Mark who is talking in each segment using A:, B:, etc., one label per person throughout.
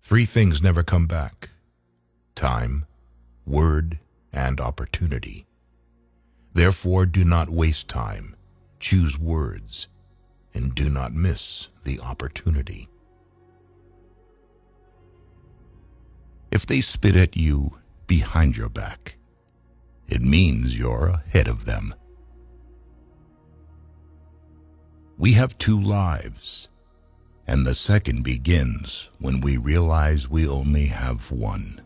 A: Three things never come back: time, word, and opportunity. Therefore, do not waste time, choose words, and do not miss the opportunity. If they spit at you behind your back, it means you're ahead of them. We have two lives, and the second begins when we realize we only have one.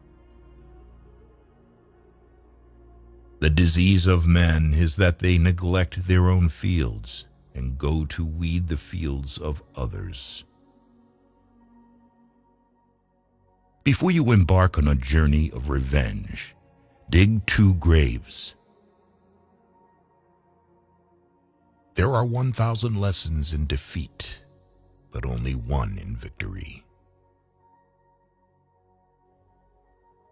A: The disease of men is that they neglect their own fields and go to weed the fields of others. Before you embark on a journey of revenge, dig 2 graves. There are 1,000 lessons in defeat, but only one in victory.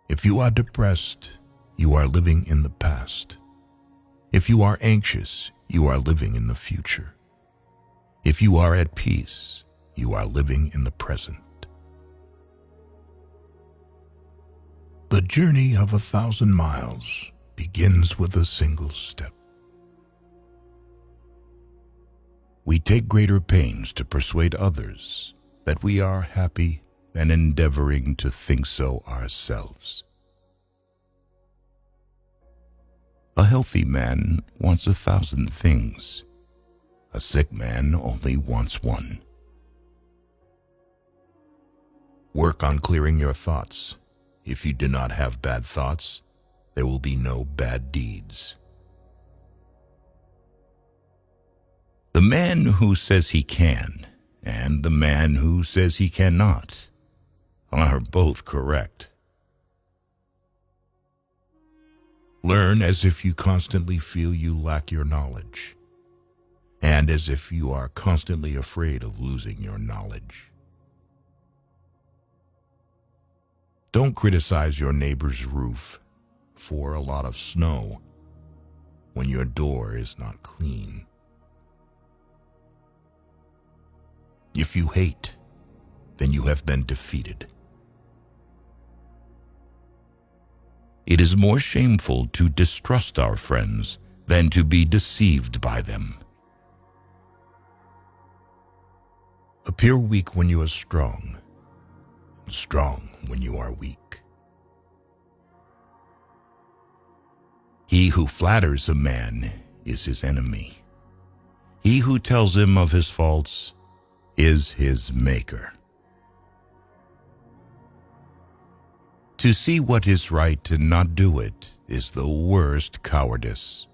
A: If you are depressed, you are living in the past. If you are anxious, you are living in the future. If you are at peace, you are living in the present. The journey of 1,000 miles begins with a single step. We take greater pains to persuade others that we are happy than endeavoring to think so ourselves. A healthy man wants 1,000 things. A sick man only wants one. Work on clearing your thoughts. If you do not have bad thoughts, there will be no bad deeds. The man who says he can and the man who says he cannot are both correct. Learn as if you constantly feel you lack your knowledge, and as if you are constantly afraid of losing your knowledge. Don't criticize your neighbor's roof for a lot of snow when your door is not clean. If you hate, then you have been defeated. It is more shameful to distrust our friends than to be deceived by them. Appear weak when you are strong, and strong when you are weak. He who flatters a man is his enemy. He who tells him of his faults is his maker. To see what is right and not do it is the worst cowardice.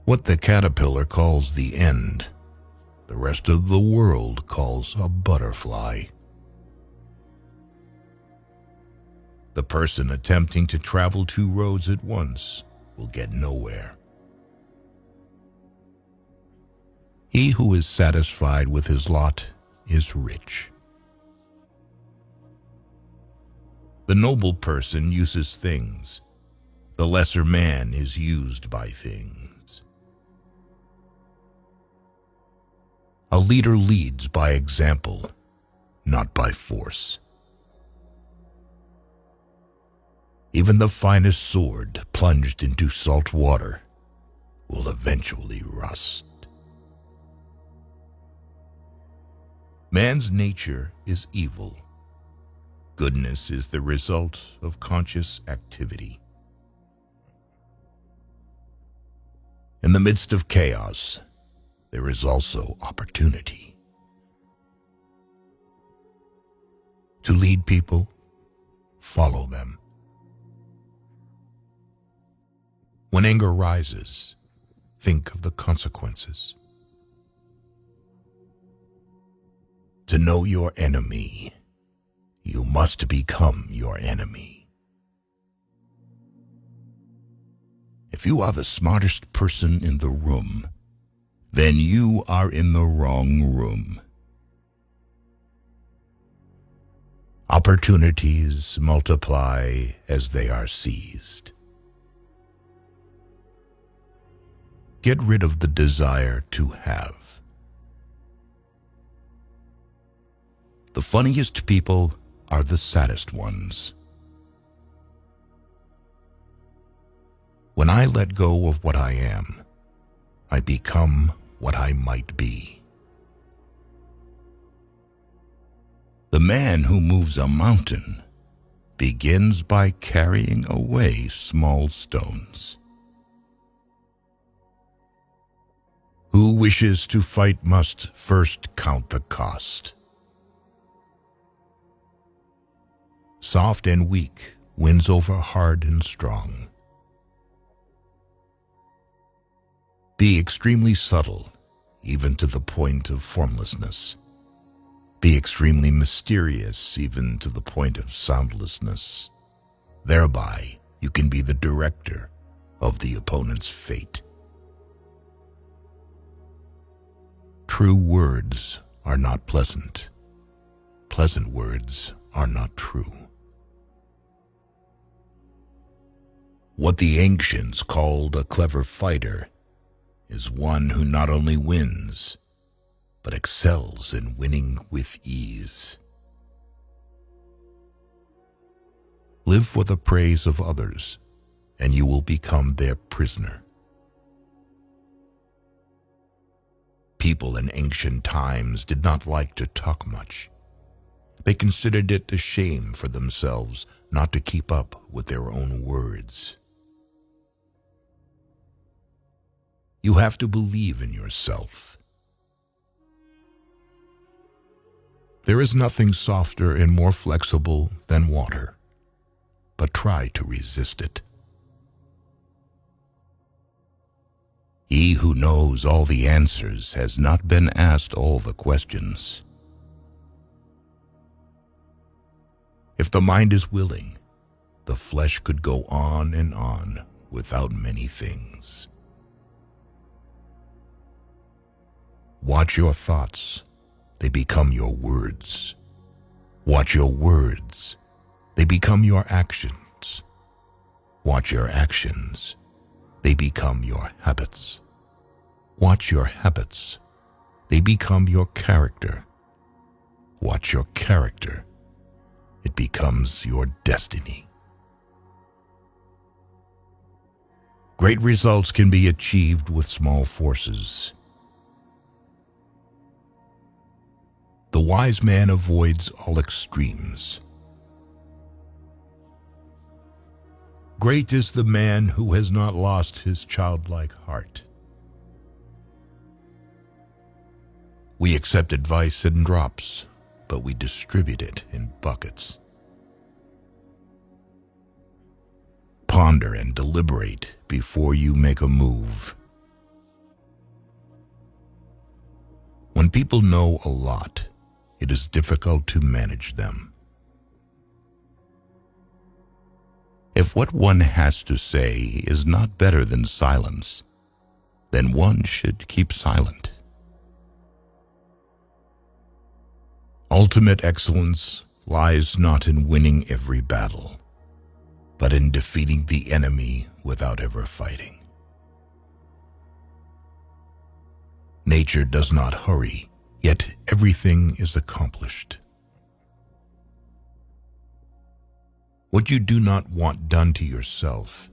A: What the caterpillar calls the end, the rest of the world calls a butterfly. The person attempting to travel 2 roads at once will get nowhere. He who is satisfied with his lot is rich. The noble person uses things. The lesser man is used by things. A leader leads by example, not by force. Even the finest sword plunged into salt water will eventually rust. Man's nature is evil. Goodness is the result of conscious activity. In the midst of chaos, there is also opportunity. To lead people, follow them. When anger rises, think of the consequences. To know your enemy, you must become your enemy. If you are the smartest person in the room, then you are in the wrong room. Opportunities multiply as they are seized. Get rid of the desire to have. The funniest people are the saddest ones. When I let go of what I am, I become what I might be. The man who moves a mountain begins by carrying away small stones. Who wishes to fight must first count the cost. Soft and weak wins over hard and strong. Be extremely subtle, even to the point of formlessness. Be extremely mysterious, even to the point of soundlessness. Thereby, you can be the director of the opponent's fate. True words are not pleasant. Pleasant words are not true. What the ancients called a clever fighter is one who not only wins, but excels in winning with ease. Live for the praise of others, and you will become their prisoner. People in ancient times did not like to talk much. They considered it a shame for themselves not to keep up with their own words. You have to believe in yourself. There is nothing softer and more flexible than water, but try to resist it. He who knows all the answers has not been asked all the questions. If the mind is willing, the flesh could go on and on without many things. Watch your thoughts, they become your words. Watch your words, they become your actions. Watch your actions, they become your habits. Watch your habits, they become your character. Watch your character, it becomes your destiny. Great results can be achieved with small forces. The wise man avoids all extremes. Great is the man who has not lost his childlike heart. We accept advice in drops, but we distribute it in buckets. Ponder and deliberate before you make a move. When people know a lot, it is difficult to manage them. If what one has to say is not better than silence, then one should keep silent. Ultimate excellence lies not in winning every battle, but in defeating the enemy without ever fighting. Nature does not hurry, yet everything is accomplished. What you do not want done to yourself,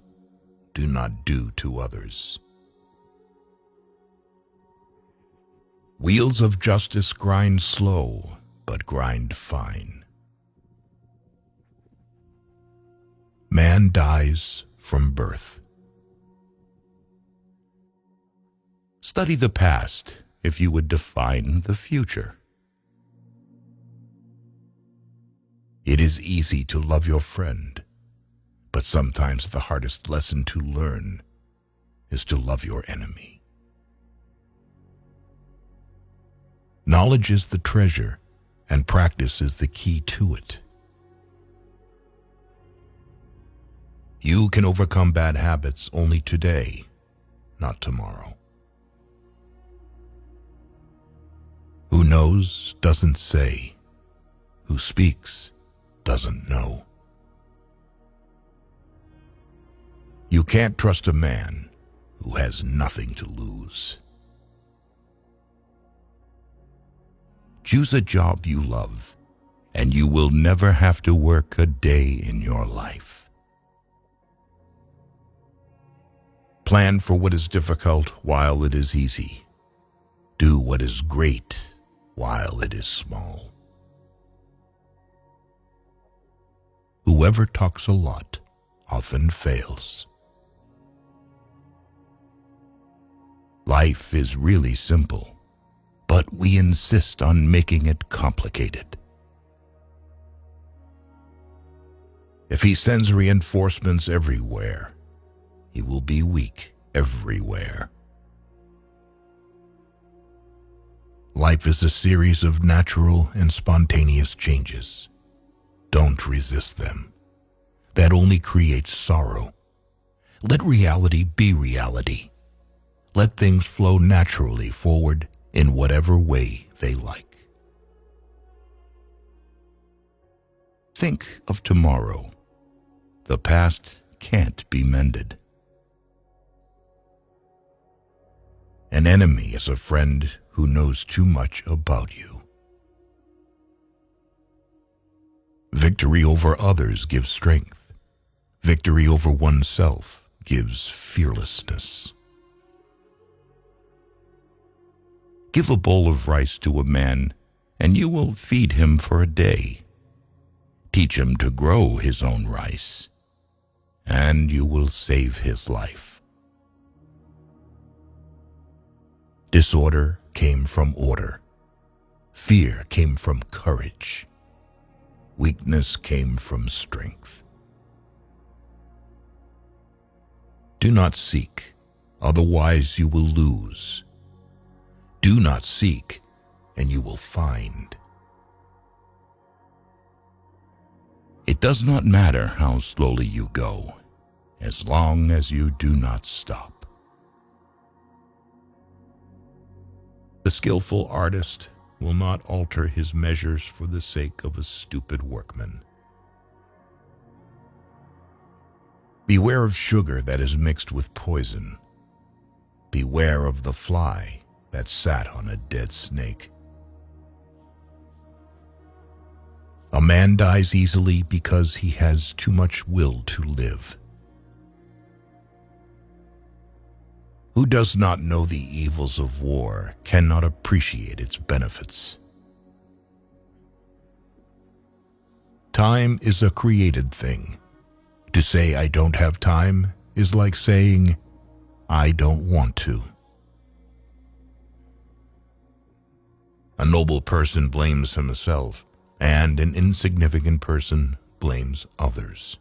A: do not do to others. Wheels of justice grind slow, but grind fine. Man dies from birth. Study the past if you would define the future. It is easy to love your friend, but sometimes the hardest lesson to learn is to love your enemy. Knowledge is the treasure, and practice is the key to it. You can overcome bad habits only today, not tomorrow. Who knows doesn't say. Who speaks doesn't know. You can't trust a man who has nothing to lose. Choose a job you love and you will never have to work a day in your life. Plan for what is difficult while it is easy. Do what is great while it is small. Whoever talks a lot often fails. Life is really simple, but we insist on making it complicated. If he sends reinforcements everywhere, he will be weak everywhere. Life is a series of natural and spontaneous changes. Don't resist them. That only creates sorrow. Let reality be reality. Let things flow naturally forward in whatever way they like. Think of tomorrow. The past can't be mended. An enemy is a friend who knows too much about you. Victory over others gives strength. Victory over oneself gives fearlessness. Give a bowl of rice to a man, and you will feed him for a day. Teach him to grow his own rice, and you will save his life. Disorder came from order. Fear came from courage. Weakness came from strength. Do not seek, otherwise you will lose. Do not seek, and you will find. It does not matter how slowly you go, as long as you do not stop. The skillful artist will not alter his measures for the sake of a stupid workman. Beware of sugar that is mixed with poison. Beware of the fly that sat on a dead snake. A man dies easily because he has too much will to live. Who does not know the evils of war cannot appreciate its benefits. Time is a created thing. To say I don't have time is like saying I don't want to. A noble person blames himself, and an insignificant person blames others.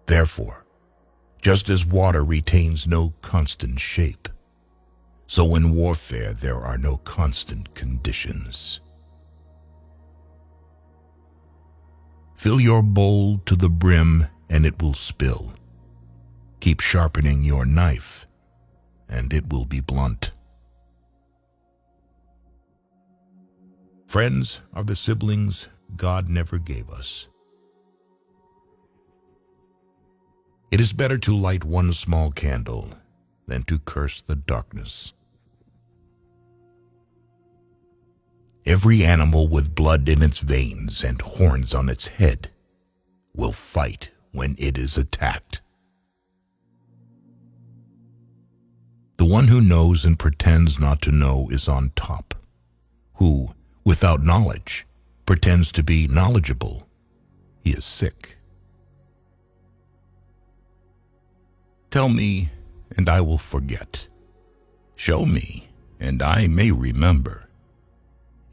A: Therefore, just as water retains no constant shape, so in warfare there are no constant conditions. Fill your bowl to the brim and it will spill. Keep sharpening your knife and it will be blunt. Friends are the siblings God never gave us. It is better to light one small candle than to curse the darkness. Every animal with blood in its veins and horns on its head will fight when it is attacked. The one who knows and pretends not to know is on top, who, without knowledge, pretends to be knowledgeable. He is sick. Tell me, and I will forget. Show me, and I may remember.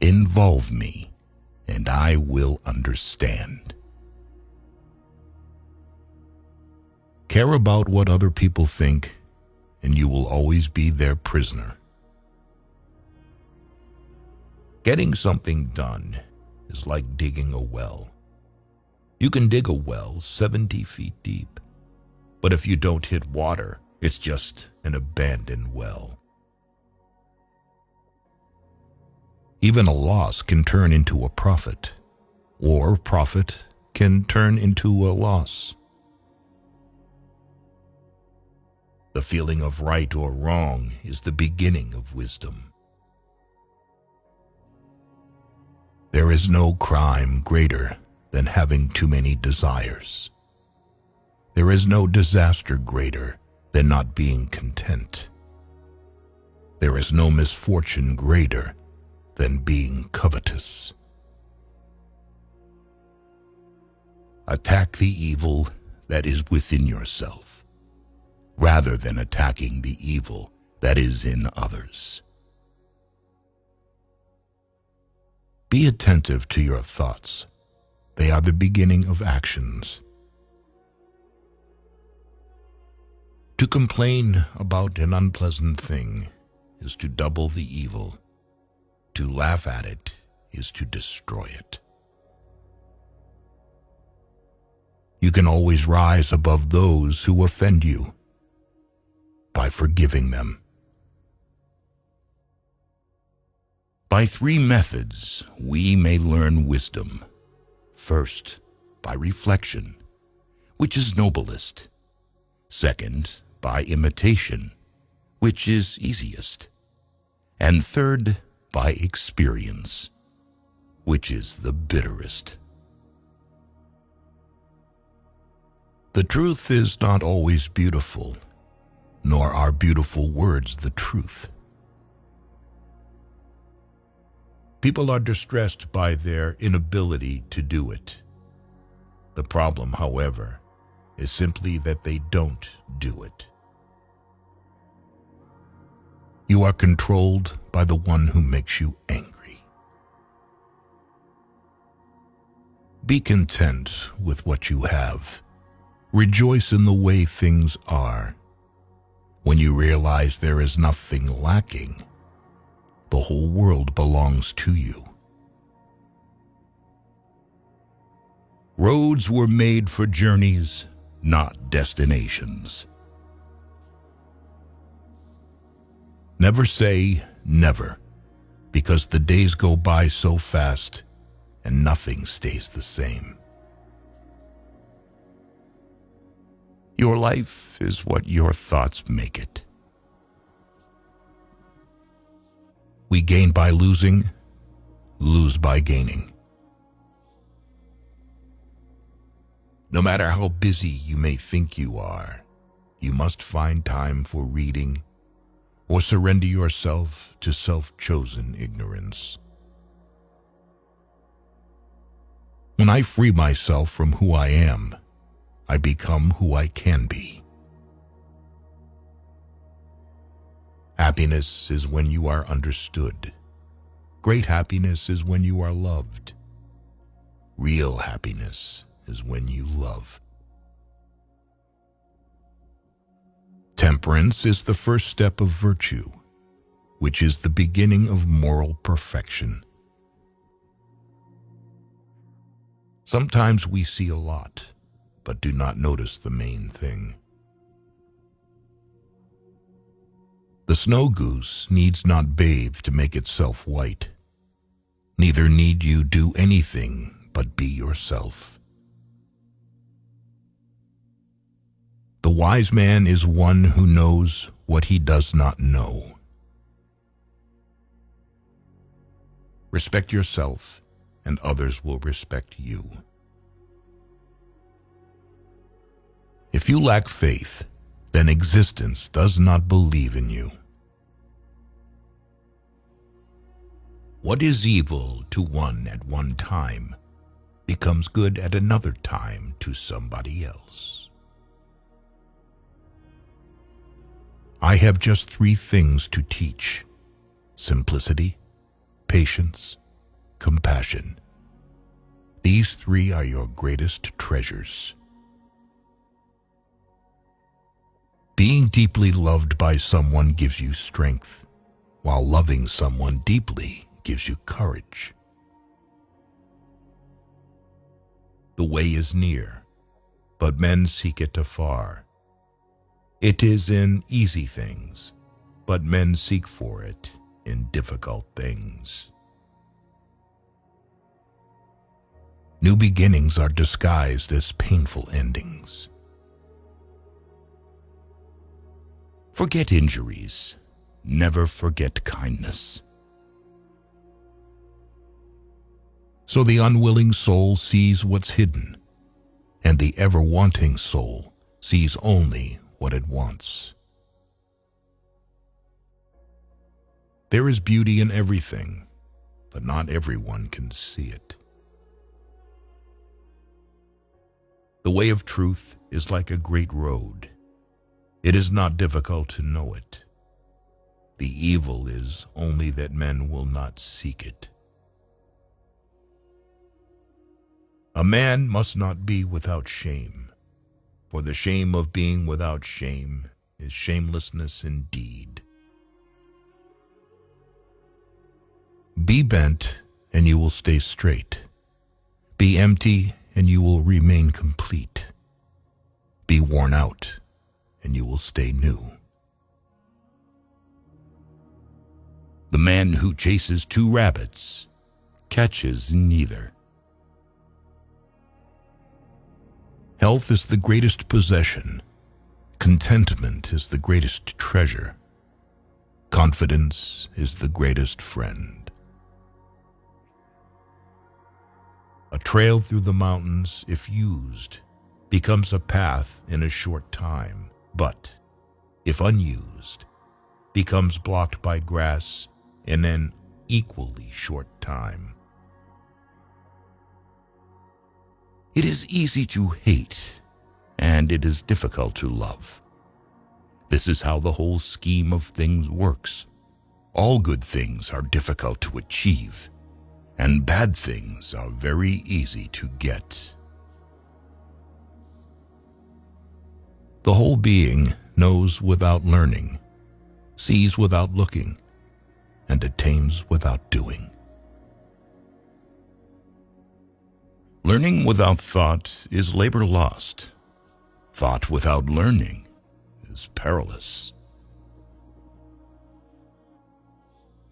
A: Involve me, and I will understand. Care about what other people think, and you will always be their prisoner. Getting something done is like digging a well. You can dig a well 70 feet deep, but if you don't hit water, it's just an abandoned well. Even a loss can turn into a profit, or profit can turn into a loss. The feeling of right or wrong is the beginning of wisdom. is no crime greater than having too many desires. There is no disaster greater than not being content. There is no misfortune greater than being covetous. Attack the evil that is within yourself, rather than attacking the evil that is in others. Be attentive to your thoughts. They are the beginning of actions. To complain about an unpleasant thing is to double the evil. To laugh at it is to destroy it. You can always rise above those who offend you by forgiving them. By 3 methods, we may learn wisdom. First, by reflection, which is noblest. Second, by imitation, which is easiest. And third, by experience, which is the bitterest. The truth is not always beautiful, nor are beautiful words the truth. People are distressed by their inability to do it. The problem, however, is simply that they don't do it. You are controlled by the one who makes you angry. Be content with what you have. Rejoice in the way things are. When you realize there is nothing lacking, the whole world belongs to you. Roads were made for journeys, not destinations. Never say never, because the days go by so fast and nothing stays the same. Your life is what your thoughts make it. We gain by losing, lose by gaining. No matter how busy you may think you are, you must find time for reading or surrender yourself to self-chosen ignorance. When I free myself from who I am, I become who I can be. Happiness is when you are understood. Great happiness is when you are loved. Real happiness is when you love. Temperance is the first step of virtue, which is the beginning of moral perfection. Sometimes we see a lot, but do not notice the main thing. The snow goose needs not bathe to make itself white. Neither need you do anything but be yourself. The wise man is one who knows what he does not know. Respect yourself, and others will respect you. If you lack faith, then existence does not believe in you. What is evil to one at one time becomes good at another time to somebody else. I have just 3 things to teach: simplicity, patience, compassion. These 3 are your greatest treasures. Being deeply loved by someone gives you strength, while loving someone deeply gives you courage. The way is near, but men seek it afar. It is in easy things, but men seek for it in difficult things. New beginnings are disguised as painful endings. Forget injuries. Never forget kindness. So the unwilling soul sees what's hidden, and the ever-wanting soul sees only what it wants. There is beauty in everything, but not everyone can see it. The way of truth is like a great road. It is not difficult to know it. The evil is only that men will not seek it. A man must not be without shame, for the shame of being without shame is shamelessness indeed. Be bent, and you will stay straight. Be empty, and you will remain complete. Be worn out, and you will stay new. The man who chases 2 rabbits catches neither. Health is the greatest possession. Contentment is the greatest treasure. Confidence is the greatest friend. A trail through the mountains, if used, becomes a path in a short time, but, if unused, becomes blocked by grass in an equally short time. It is easy to hate, and it is difficult to love. This is how the whole scheme of things works. All good things are difficult to achieve, and bad things are very easy to get. The whole being knows without learning, sees without looking, and attains without doing. Learning without thought is labor lost. Thought without learning is perilous.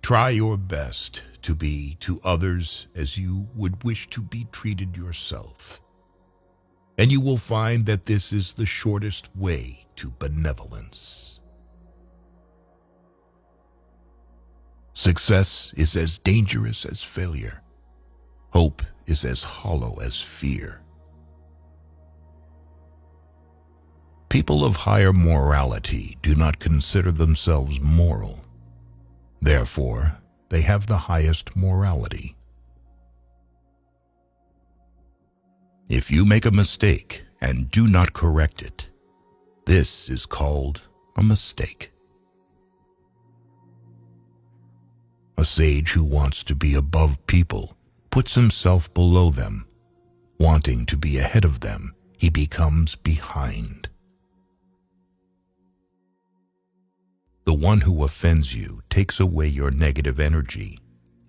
A: Try your best to be to others as you would wish to be treated yourself, and you will find that this is the shortest way to benevolence. Success is as dangerous as failure. Hope is as hollow as fear. People of higher morality do not consider themselves moral. Therefore, they have the highest morality. If you make a mistake and do not correct it, this is called a mistake. A sage who wants to be above people puts himself below them. Wanting to be ahead of them, he becomes behind. The one who offends you takes away your negative energy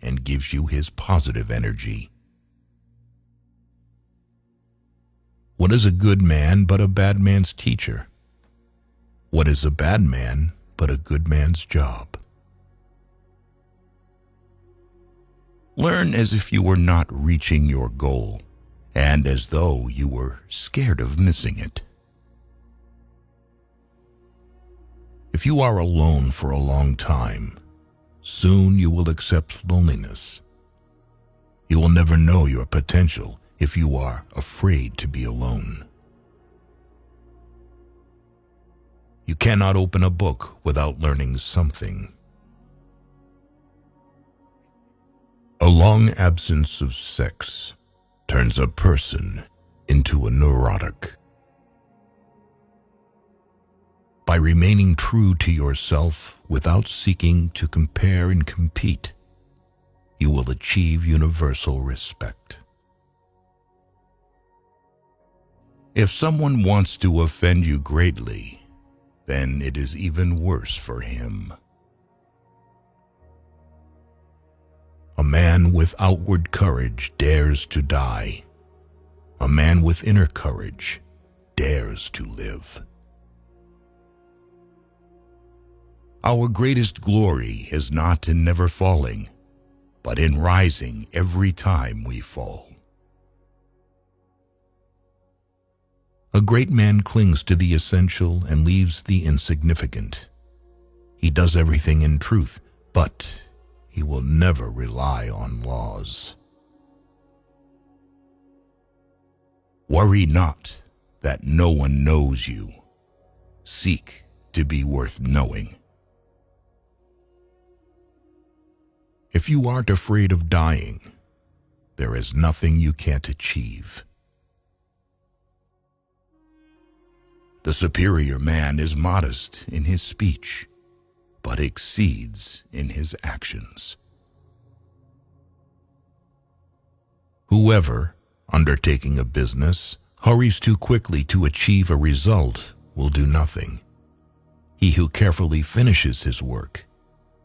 A: and gives you his positive energy. What is a good man but a bad man's teacher? What is a bad man but a good man's job? Learn as if you were not reaching your goal, and as though you were scared of missing it. If you are alone for a long time, soon you will accept loneliness. You will never know your potential if you are afraid to be alone. You cannot open a book without learning something. A long absence of sex turns a person into a neurotic. By remaining true to yourself without seeking to compare and compete, you will achieve universal respect. If someone wants to offend you greatly, then it is even worse for him. A man with outward courage dares to die. A man with inner courage dares to live. Our greatest glory is not in never falling, but in rising every time we fall. A great man clings to the essential and leaves the insignificant. He does everything in truth, but he will never rely on laws. Worry not that no one knows you. Seek to be worth knowing. If you aren't afraid of dying, there is nothing you can't achieve. The superior man is modest in his speech, but exceeds in his actions. Whoever, undertaking a business, hurries too quickly to achieve a result will do nothing. He who carefully finishes his work,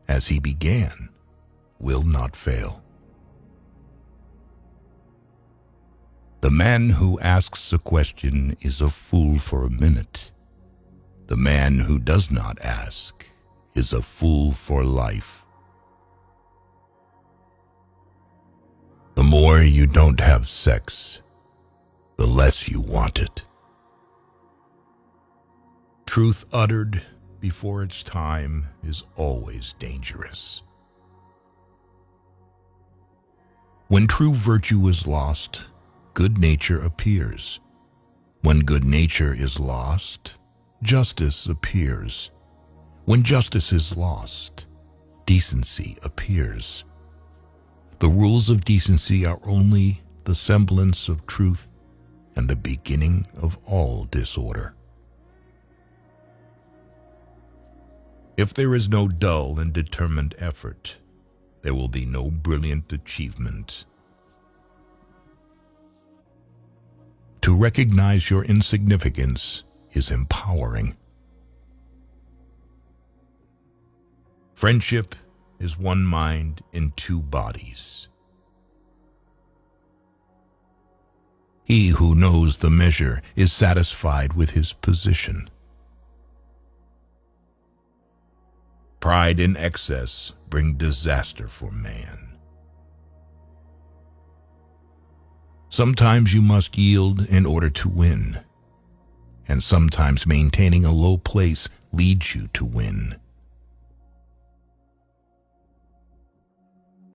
A: as he began, will not fail. The man who asks a question is a fool for a minute. The man who does not ask is a fool for life. The more you don't have sex, the less you want it. Truth uttered before its time is always dangerous. When true virtue is lost, good nature appears. When good nature is lost, justice appears. When justice is lost, decency appears. The rules of decency are only the semblance of truth and the beginning of all disorder. If there is no dull and determined effort, there will be no brilliant achievement. To recognize your insignificance is empowering. Friendship is one mind in two bodies. He who knows the measure is satisfied with his position. Pride and excess bring disaster for man. Sometimes you must yield in order to win, and sometimes maintaining a low place leads you to win.